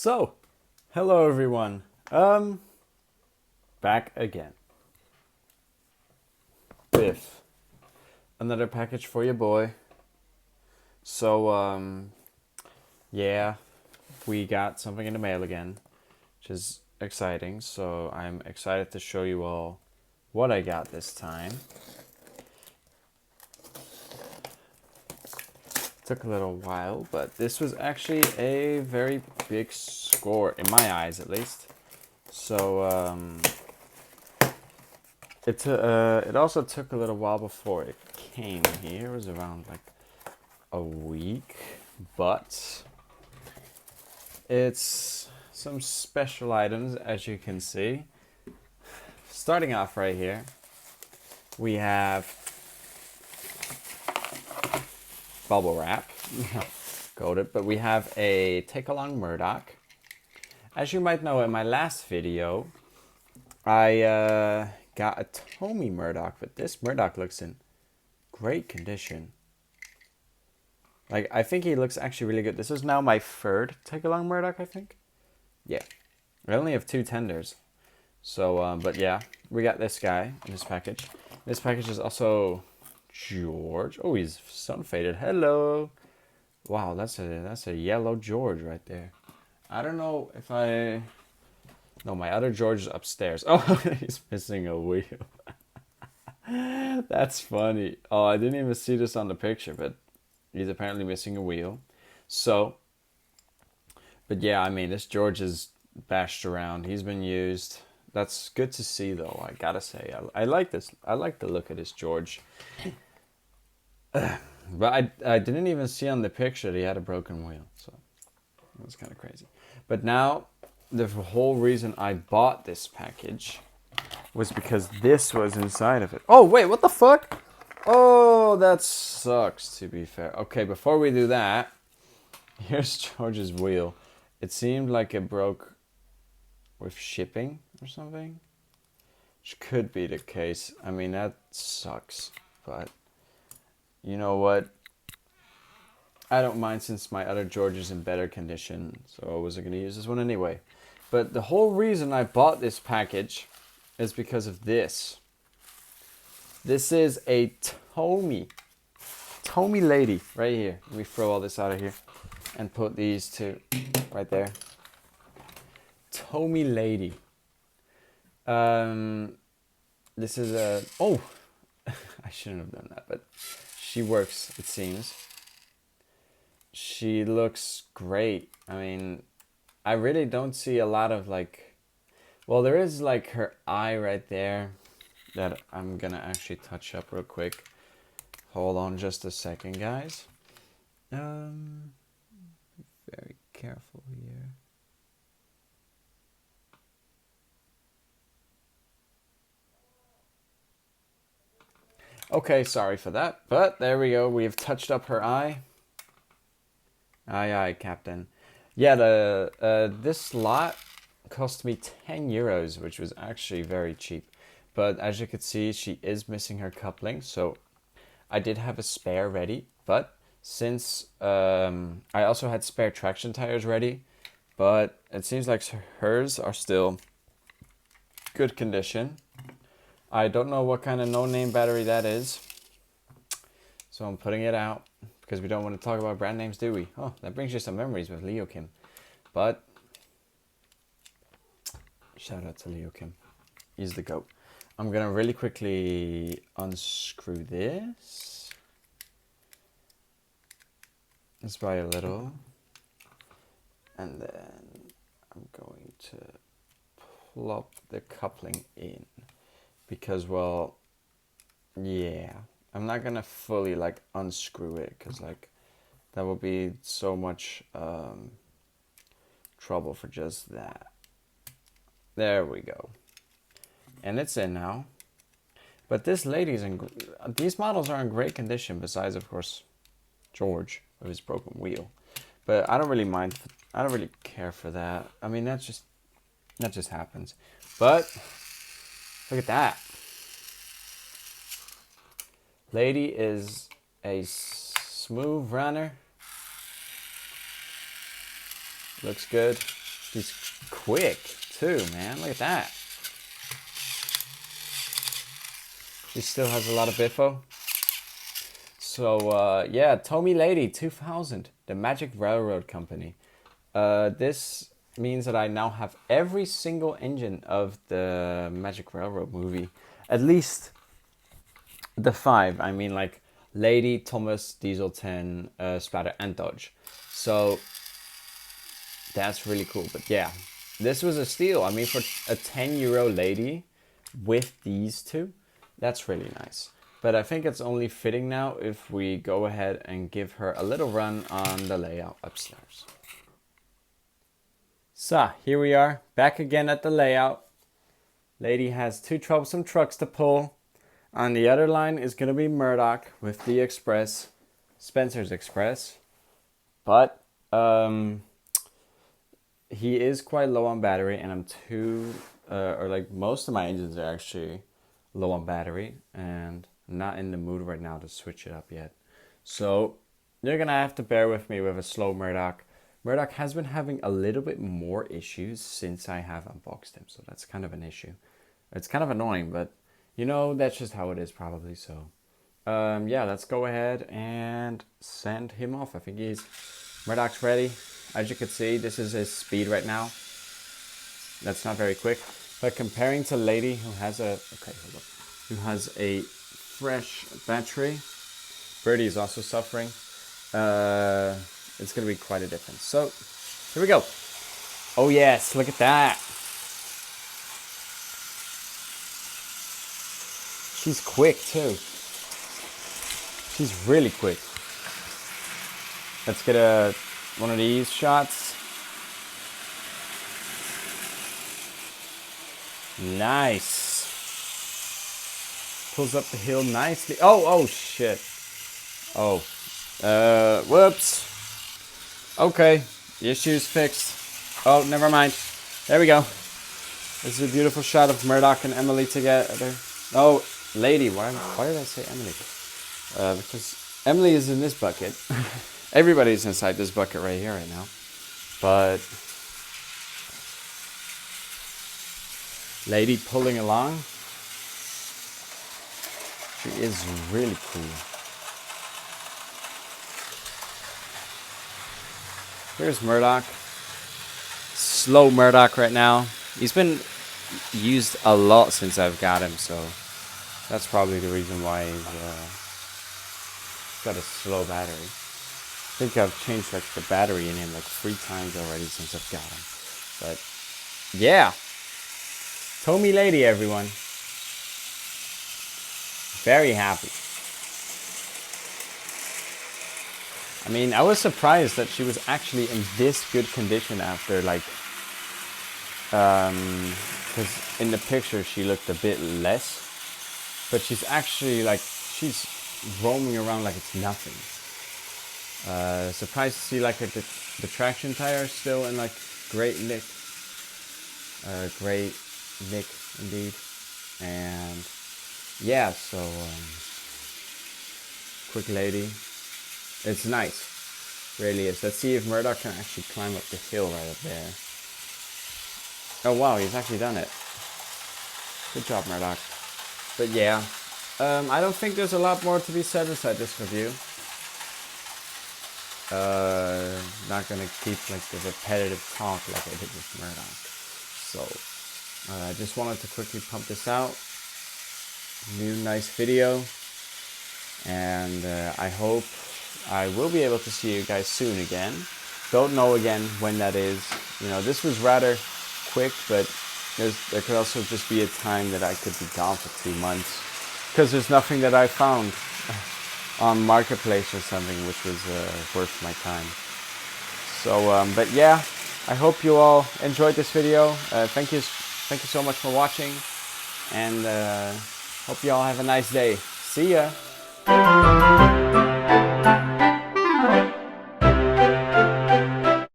So, hello everyone. Back again with another package for your boy. So, yeah, we got something in the mail again, which is exciting. So, I'm excited to show you all what I got this time. Took a little while, but this was actually a very big score, in my eyes at least. So, it also took a little while before it came here. It was around like a week, but it's some special items, as you can see. Starting off right here, we have bubble wrap, coated, but we have a take-along Murdoch. As you might know, in my last video, I got a Tomy Murdoch, but this Murdoch looks in great condition. Like, I think he looks actually really good. This is now my third take-along Murdoch, I think. Yeah. I only have 2 tenders. So, but yeah, we got this guy in this package. This package is also George. Oh, he's sun faded. Hello. Wow, that's a yellow George right there. I don't know if I... No, my other George is upstairs. Oh, he's missing a wheel. That's funny. Oh, I didn't even see this on the picture, but he's apparently missing a wheel. So, but yeah, I mean, this George is bashed around. He's been used. That's good to see, though. I gotta say, I like this. I like the look of this George. But I didn't even see on the picture that he had a broken wheel. So it was kind of crazy. But now, the whole reason I bought this package was because this was inside of it. Oh, wait, what the fuck? Oh, that sucks, to be fair. Okay, before we do that, here's George's wheel. It seemed like it broke with shipping or something, which could be the case. I mean, that sucks, but you know what? I don't mind since my other George is in better condition, so I wasn't going to use this one anyway. But the whole reason I bought this package is because of this. This is a Tomy lady right here. Let me throw all this out of here and put these two right there. Tomy lady. This is a... Oh, I shouldn't have done that, but she works, it seems. She looks great. I mean, I really don't see a lot of like... Well, there is like her eye right there that I'm gonna actually touch up real quick. Hold on just a second, guys. Very careful here. Okay, sorry for that, but there we go. We've touched up her eye. Aye, aye, Captain. Yeah, this lot cost me 10 euros, which was actually very cheap. But as you could see, she is missing her coupling, so I did have a spare ready. But since I also had spare traction tires ready, but it seems like hers are still good condition. I don't know what kind of no-name battery that is, so I'm putting it out because we don't want to talk about brand names, do we? Oh, that brings you some memories with Leo Kim. But shout out to Leo Kim. He's the GOAT. I'm gonna really quickly unscrew this. Just by a little. And then I'm going to plop the coupling in. Because, well, yeah. I'm not gonna fully like unscrew it because like that would be so much trouble for just that. There we go. And it's in now. But this lady's in... These models are in great condition, besides, of course, George with his broken wheel. But I don't really mind. I don't really care for that. I mean, that just happens. But look at that. Lady is a smooth runner. Looks good. She's quick too, man. Look at that. She still has a lot of biffo. So yeah, Tomy Lady 2000, the Magic Railroad Company. This means that I now have every single engine of the Magic Railroad movie. At least the 5. I mean, like Lady, Thomas, Diesel 10, Spatter, and Dodge. So that's really cool. But yeah, this was a steal. I mean, for a 10-euro Lady with these two, that's really nice. But I think it's only fitting now if we go ahead and give her a little run on the layout upstairs. So here we are, back again at the layout. Lady has 2 troublesome trucks to pull. On the other line is going to be Murdoch with the Express, Spencer's Express. But he is quite low on battery, and I'm most of my engines are actually low on battery, and I'm not in the mood right now to switch it up yet. So you're going to have to bear with me with a slow Murdoch. Murdoch has been having a little bit more issues since I have unboxed him, so that's kind of an issue. It's kind of annoying, but you know, that's just how it is probably. So yeah, let's go ahead and send him off. I think Murdoch's ready. As you can see, this is his speed right now. That's not very quick, but comparing to Lady, who has a fresh battery, Birdie is also suffering. It's gonna be quite a difference. So here we go. Oh yes, look at that. She's quick too. She's really quick. Let's get one of these shots. Nice. Pulls up the hill nicely. Oh shit. Oh. Whoops. Okay. The issue's fixed. Oh, never mind. There we go. This is a beautiful shot of Murdoch and Emily together. Oh, Lady. Why did I say Emily? Because Emily is in this bucket. Everybody's inside this bucket right here right now. But Lady pulling along. She is really cool. Here's Murdoch. Slow Murdoch right now. He's been used a lot since I've got him, so that's probably the reason why he's got a slow battery. I think I've changed like the battery in him like 3 times already since I've got him. But yeah, Tomy Lady, everyone. Very happy. I mean, I was surprised that she was actually in this good condition after like, because in the picture she looked a bit less, but she's actually like, she's roaming around like it's nothing. Surprised to see like the traction tire still in like great nick. Great nick indeed. And yeah, so quick Lady. It's nice. Really is. Let's see if Murdoch can actually climb up the hill right up there. Oh wow, he's actually done it. Good job, Murdoch. But yeah, I don't think there's a lot more to be said inside this review. Not gonna keep like the repetitive talk like I did with Murdoch. So I just wanted to quickly pump this out. New nice video. And I hope I will be able to see you guys soon again. Don't know again when that is. You know, this was rather quick, but there could also just be a time that I could be gone for 2 months because there's nothing that I found on Marketplace or something which was worth my time. So, but yeah, I hope you all enjoyed this video. Thank you so much for watching, and hope you all have a nice day. See ya.